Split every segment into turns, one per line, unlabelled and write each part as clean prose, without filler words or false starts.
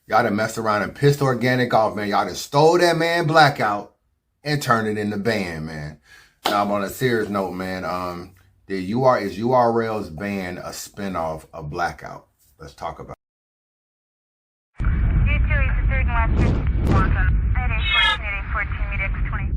Y'all done messed around and pissed Organik off, man. Y'all done stole that man Blackout and turned it into band, man. Now, I'm on a serious note, man. Is URL's band a spinoff of Blackout? Let's talk about
U2 is the third and last trip. Welcome. At A14, meet X20.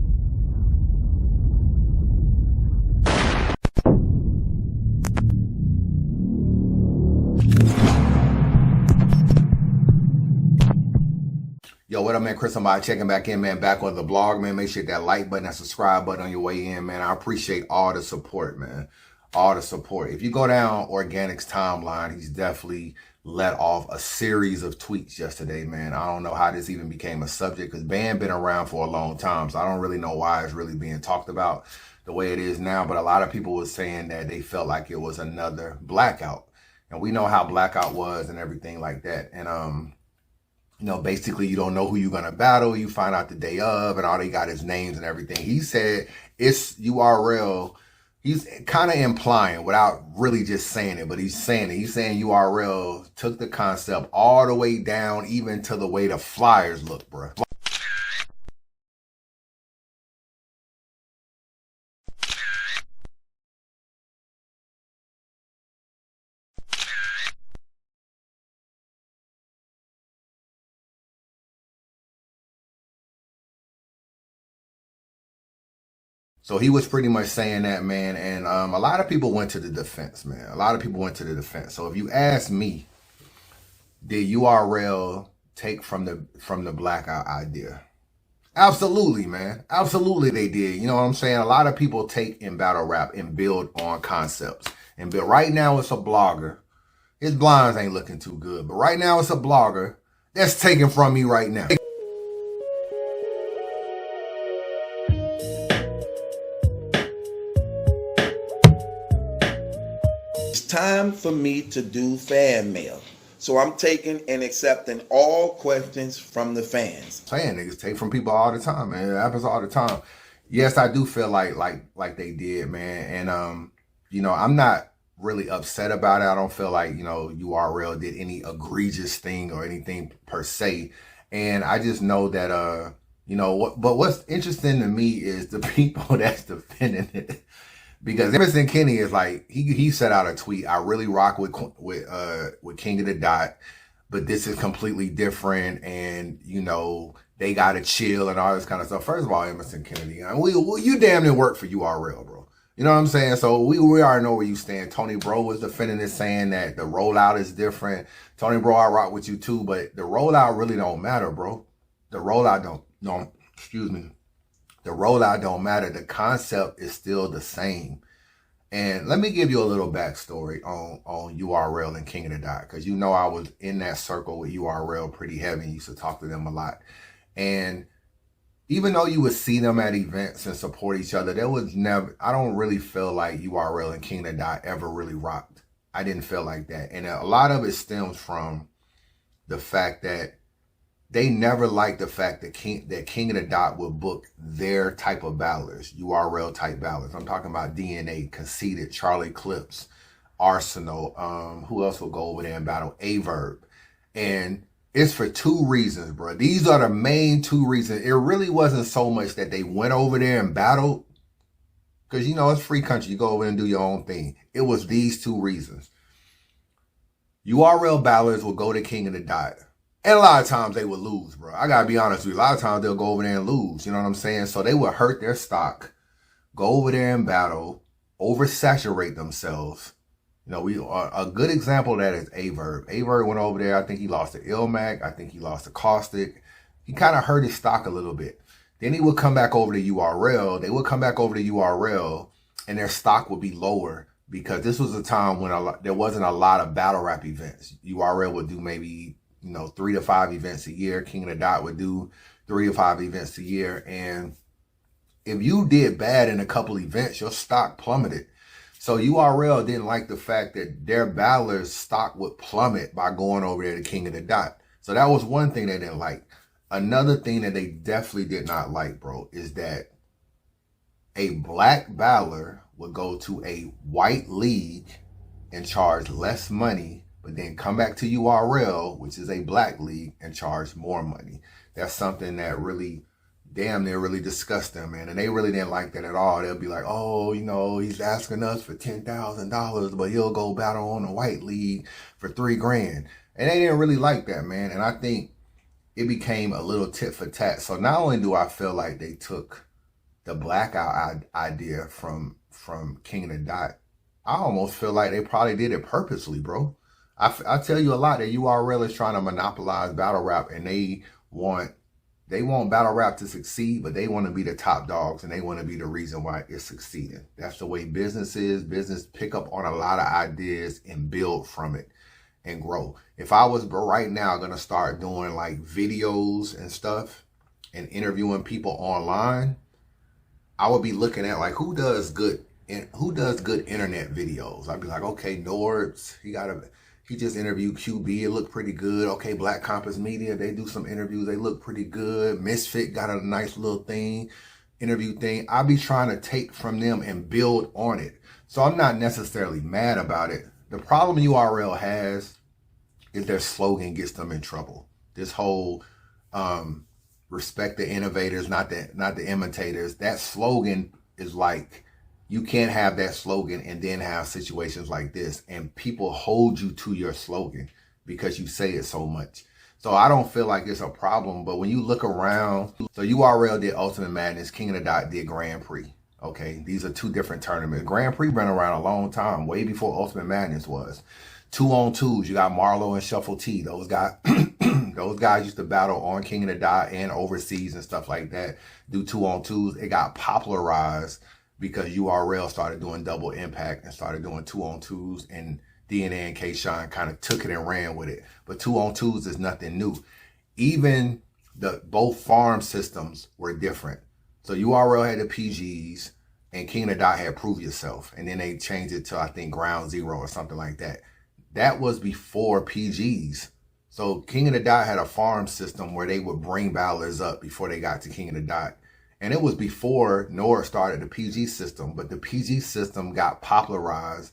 Yo, what up, man? Chris, somebody checking back in, man. Back on the blog, man. Make sure you hit that like button, that subscribe button on your way in, man. I appreciate all the support, man. All the support. If you go down Organik's timeline, he's definitely let off a series of tweets yesterday, man. I don't know how this even became a subject because band been around for a long time, so I don't really know why it's really being talked about the way it is now. But a lot of people were saying that they felt like it was another Blackout, and we know how Blackout was and everything like that. And you know, basically you don't know who you're going to battle. You find out the day of and all they got is names and everything. He said it's URL. He's kind of implying without really just saying it, but he's saying it. He's saying URL took the concept all the way down, even to the way the flyers look, bro. So he was pretty much saying that, man, and a lot of people went to the defense, man. A lot of people went to the defense. So if you ask me, did URL take from the Blackout idea? Absolutely, man. Absolutely they did. You know what I'm saying? A lot of people take in battle rap and build on concepts. And build. Right now it's a blogger. His blinds ain't looking too good, but right now it's a blogger that's taken from me right now.
It's time for me to do fan mail. So I'm taking and accepting all questions from the fans.
Saying niggas take from people all the time, man. It happens all the time. Yes, I do feel like they did, man. And you know, I'm not really upset about it. I don't feel like, you know, URL did any egregious thing or anything per se. And I just know that you know, but what's interesting to me is the people that's defending it. Because Emerson Kenny is like, he set out a tweet. I really rock with King of the Dot, but this is completely different, and you know they gotta chill and all this kind of stuff. First of all, Emerson Kennedy, you damn near work for URL, bro. You know what I'm saying? So we already know where you stand. Tony Bro was defending it, saying that the rollout is different. Tony Bro, I rock with you too, but the rollout really don't matter, bro. The rollout don't. Excuse me. The rollout don't matter. The concept is still the same. And let me give you a little backstory on URL and King of the Dot, because you know I was in that circle with URL pretty heavy and used to talk to them a lot. And even though you would see them at events and support each other, there was never, I don't really feel like URL and King of the Dot ever really rocked. I didn't feel like that. And a lot of it stems from the fact that they never liked the fact that King of the Dot would book their type of battlers, URL type battlers. I'm talking about DNA, Conceited, Charlie Clips, Arsenal. Who else will go over there and battle? Averb. And it's for two reasons, bro. These are the main two reasons. It really wasn't so much that they went over there and battled, because, you know, it's free country. You go over and do your own thing. It was these two reasons. URL battlers will go to King of the Dot. And a lot of times they would lose, bro. I gotta be honest with you. A lot of times they'll go over there and lose. You know what I'm saying? So they would hurt their stock, go over there and battle, oversaturate themselves. You know, a good example of that is Averb. Averb went over there. I think he lost to Ilmac. I think he lost to Caustic. He kind of hurt his stock a little bit. Then he would come back over to URL. They would come back over to URL, and their stock would be lower, because this was a time when there wasn't a lot of battle rap events. URL would do maybe, you know, 3 to 5 events a year. King of the Dot would do 3 to 5 events a year. And if you did bad in a couple events, your stock plummeted. So URL didn't like the fact that their battlers' stock would plummet by going over there to King of the Dot. So that was one thing they didn't like. Another thing that they definitely did not like, bro, is that a black battler would go to a white league and charge less money, but then come back to URL, which is a black league, and charge more money. That's something that really, damn near really disgust them, man. And they really didn't like that at all. They'll be like, oh, you know, he's asking us for $10,000, but he'll go battle on a white league for $3,000. And they didn't really like that, man. And I think it became a little tit for tat. So not only do I feel like they took the Blackout idea from King of the Dot, I almost feel like they probably did it purposely, bro. I tell you a lot that URL is trying to monopolize battle rap, and they want battle rap to succeed, but they want to be the top dogs, and they want to be the reason why it's succeeding. That's the way business is. Business pick up on a lot of ideas and build from it and grow. If I was right now going to start doing like videos and stuff and interviewing people online, I would be looking at like who does good internet videos. I'd be like, okay, Norbs, he just interviewed QB, it looked pretty good. Okay, Black Compass Media, they do some interviews, they look pretty good. Misfit got a nice little interview thing. I'll be trying to take from them and build on it. So I'm not necessarily mad about it. The problem URL has is their slogan gets them in trouble. This whole respect the innovators, not the imitators. That slogan is like, you can't have that slogan and then have situations like this, and people hold you to your slogan because you say it so much. So I don't feel like it's a problem, but when you look around, so URL did Ultimate Madness, King of the Dot did Grand Prix. Okay, these are two different tournaments. Grand Prix been around a long time, way before Ultimate Madness was. 2-on-2s, you got Marlo and Shuffle T. Those guys, those guys used to battle on King of the Dot and overseas and stuff like that. Do 2-on-2s. It got popularized because URL started doing Double Impact and started doing 2-on-2s, and DNA and K-Shine kind of took it and ran with it. But 2-on-2s is nothing new. Even both farm systems were different. So URL had the PGs and King of the Dot had Prove Yourself. And then they changed it to, I think, Ground Zero or something like that. That was before PGs. So King of the Dot had a farm system where they would bring battlers up before they got to King of the Dot. And it was before Nora started the PG system, but the PG system got popularized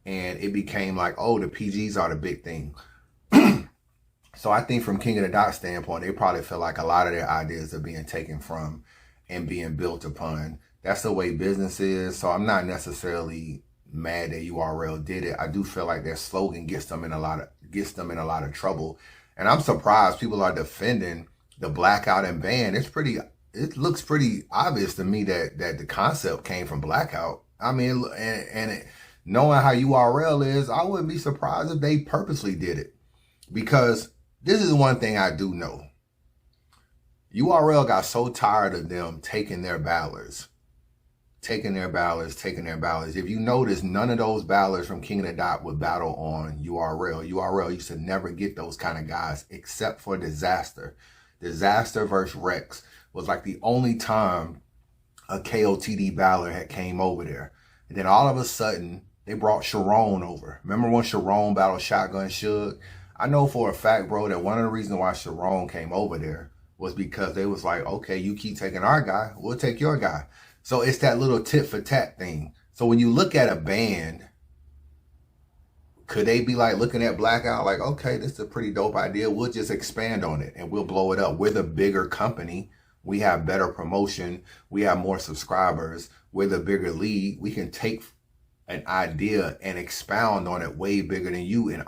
and it became like, oh, the PGs are the big thing. So I think from King of the Dot standpoint, they probably feel like a lot of their ideas are being taken from and being built upon. That's the way business is. So I'm not necessarily mad that URL did it. I do feel like their slogan gets them in a lot of trouble. And I'm surprised people are defending the Blackout and ban. It looks pretty obvious to me that the concept came from Blackout. I mean, knowing how URL is, I wouldn't be surprised if they purposely did it. Because this is one thing I do know. URL got so tired of them taking their battlers. If you notice, none of those battlers from King of the Dot would battle on URL. URL used to never get those kind of guys except for Disaster. Disaster versus Rex was like the only time a KOTD battler had came over there. And then all of a sudden, they brought Sharon over. Remember when Sharon battled Shotgun Suge? I know for a fact, bro, that one of the reasons why Sharon came over there was because they was like, okay, you keep taking our guy, we'll take your guy. So it's that little tit for tat thing. So when you look at a band, could they be like looking at Blackout like, okay, this is a pretty dope idea. We'll just expand on it and we'll blow it up. We're the bigger company. We have better promotion. We have more subscribers. We're the bigger league. We can take an idea and expound on it way bigger than you and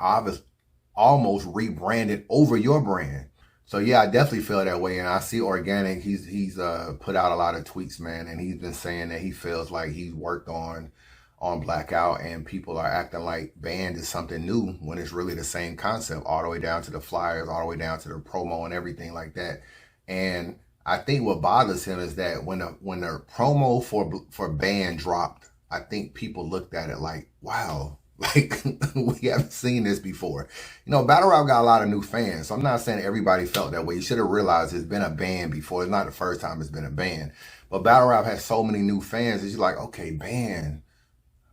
almost rebrand it over your brand. So yeah, I definitely feel that way. And I see Organik, he's put out a lot of tweets, man. And he's been saying that he feels like he's worked on Blackout and people are acting like band is something new when it's really the same concept, all the way down to the flyers, all the way down to the promo and everything like that. And I think what bothers him is that when the promo for band dropped, I think people looked at it like, wow, like we haven't seen this before. You know, Battle Rap got a lot of new fans, so I'm not saying everybody felt that way. You should have realized it's been a band before. It's not the first time it's been a band. But Battle Rap has so many new fans that you're like, okay, band,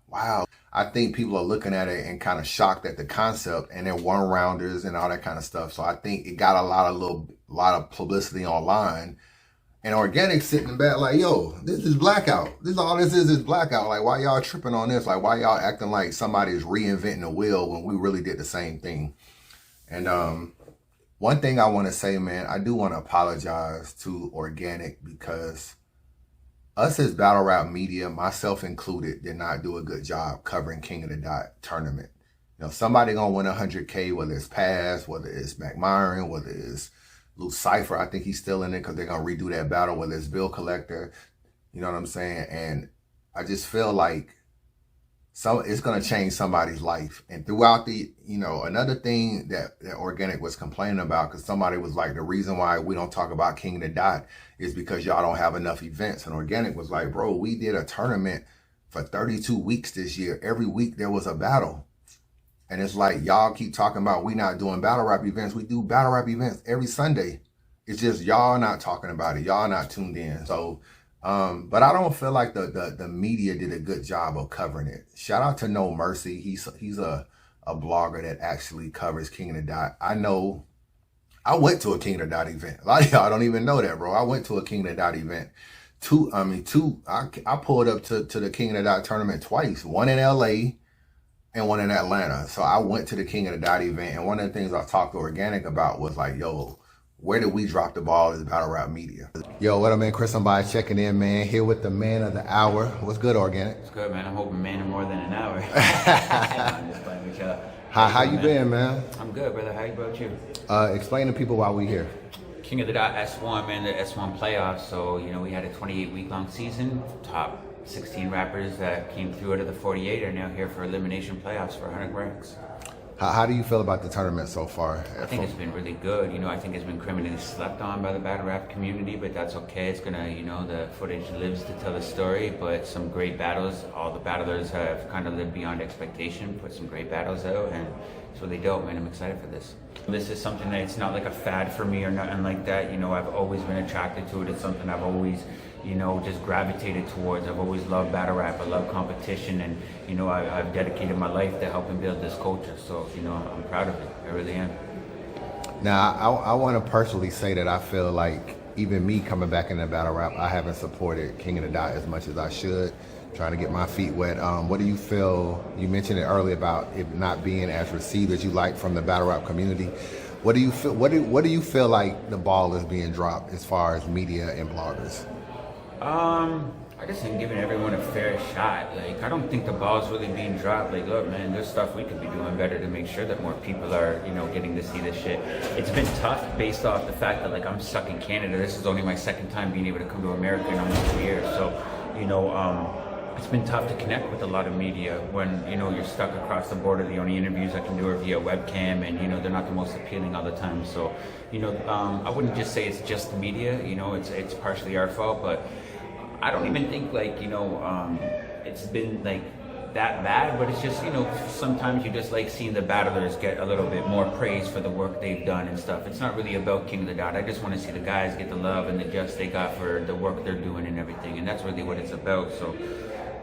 wow. I think people are looking at it and kind of shocked at the concept, and they're one-rounders and all that kind of stuff. So I think it got a lot of publicity online. And Organik sitting back like, yo, this is Blackout. This is all this is Blackout. Like, why y'all tripping on this? Like, why y'all acting like somebody's reinventing the wheel when we really did the same thing? And one thing I want to say, man, I do want to apologize to Organik because us as battle rap media, myself included, did not do a good job covering King of the Dot tournament. You know, somebody gonna win 100K, whether it's Paz, whether it's McMyron, whether it's Lou Cypher. I think he's still in it because they're gonna redo that battle, whether it's Bill Collector. You know what I'm saying? And I just feel like it's gonna change somebody's life. And throughout the, you know, another thing that Organik was complaining about, because somebody was like, the reason why we don't talk about King of the Dot is because y'all don't have enough events. And Organik was like, bro, we did a tournament for 32 weeks this year. Every week there was a battle. And it's like, y'all keep talking about we not doing battle rap events. We do battle rap events every Sunday. It's just y'all not talking about it. Y'all not tuned in. So, but I don't feel like the media did a good job of covering it. Shout out to No Mercy. He's a blogger that actually covers King of the Dot. I know I went to a King of the Dot event. A lot of y'all don't even know that, bro. I went to a King of the Dot event. I pulled up to the King of the Dot tournament twice. One in LA and one in Atlanta. So I went to the King of the Dot event, and one of the things I talked to Organik about was like, yo, where did we drop the ball as battle rap media? Yo, what up, man? Chris, somebody checking in, man. Here with the man of the hour. What's good, Organik?
It's good, man. I'm hoping man in more than an hour. I'm just playing with y'all.
How you been, man?
I'm good, brother. How about you?
Explain to people why we here.
King of the Dot S1, man, the S1 playoffs. So, you know, we had a 28-week-long season. Top 16 rappers that came through out of the 48 are now here for elimination playoffs for 100 ranks.
How do you feel about the tournament so far?
I think it's been really good. You know, I think it's been criminally slept on by the battle rap community, but that's okay. It's gonna, you know, the footage lives to tell the story, but some great battles. All the battlers have kind of lived beyond expectation, put some great battles out, and it's really dope, man. I'm excited for this. This is something that it's not like a fad for me or nothing like that. You know, I've always been attracted to it. It's something I've always, you know, just gravitated towards. I've always loved battle rap. I love competition, and you know, I've dedicated my life to helping build this culture. So, you know, I'm proud of it. I really am.
Now, I want to personally say that I feel like even me coming back into battle rap, I haven't supported King of the Dot as much as I should. Trying to get my feet wet. What do you feel? You mentioned it earlier about it not being as received as you like from the battle rap community. What do you feel? What do you feel like the ball is being dropped as far as media and bloggers?
I just think giving everyone a fair shot. Like, I don't think the ball's really being dropped. Like, look, man, there's stuff we could be doing better to make sure that more people are, you know, getting to see this shit. It's been tough based off the fact that, like, I'm stuck in Canada. This is only my second time being able to come to America in almost 2 years. So, you know, it's been tough to connect with a lot of media when, you know, you're stuck across the border. The only interviews I can do are via webcam, and, you know, they're not the most appealing all the time. So, you know, I wouldn't just say it's just the media, you know, it's partially our fault, but I don't even think, like, you know, it's been like that bad, but it's just, you know, sometimes you just like seeing the battlers get a little bit more praise for the work they've done and stuff. It's not really about King of the Dot. I just want to see the guys get the love and the just they got for the work they're doing and everything, and that's really what it's about. So,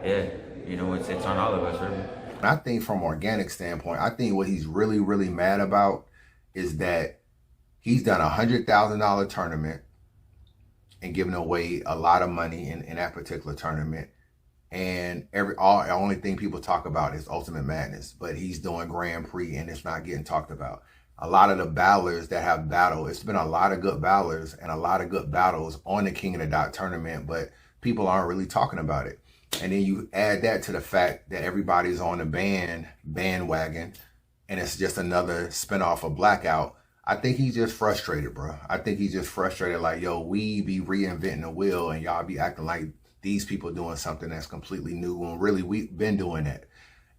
yeah, you know, it's on all of us, really.
I think from Organik standpoint, I think what he's really, really mad about is that he's done $100,000 tournament and giving away a lot of money in that particular tournament. And the only thing people talk about is Ultimate Madness, but he's doing Grand Prix and it's not getting talked about. A lot of the battlers that have battled, it's been a lot of good battlers and a lot of good battles on the King of the Dot tournament, but people aren't really talking about it. And then you add that to the fact that everybody's on the bandwagon and it's just another spinoff of Blackout. I think he's just frustrated, bro. I think he's just frustrated, like, yo, we be reinventing the wheel and y'all be acting like these people doing something that's completely new when really we've been doing that.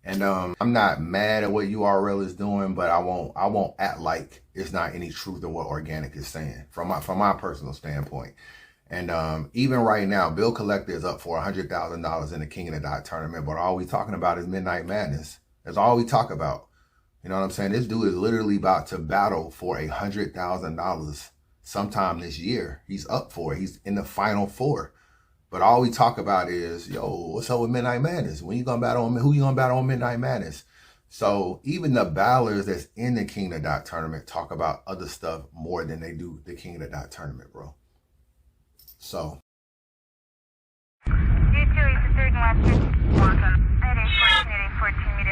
And I'm not mad at what URL is doing, but I won't act like it's not any truth to what Organik is saying from my personal standpoint. And even right now, Bill Collector is up for $100,000 in the King of the Dot tournament, but all we talking about is Midnight Madness. That's all we talk about. You know what I'm saying? This dude is literally about to battle for $100,000 sometime this year. He's up for it. He's in the final four. But all we talk about is, yo, what's up with Midnight Madness? When you gonna battle on, who you gonna battle on Midnight Madness? So even the battlers that's in the King of the Dot tournament talk about other stuff more than they do the King of the Dot tournament, bro. So
D2 is the third and last walk on at A14, meet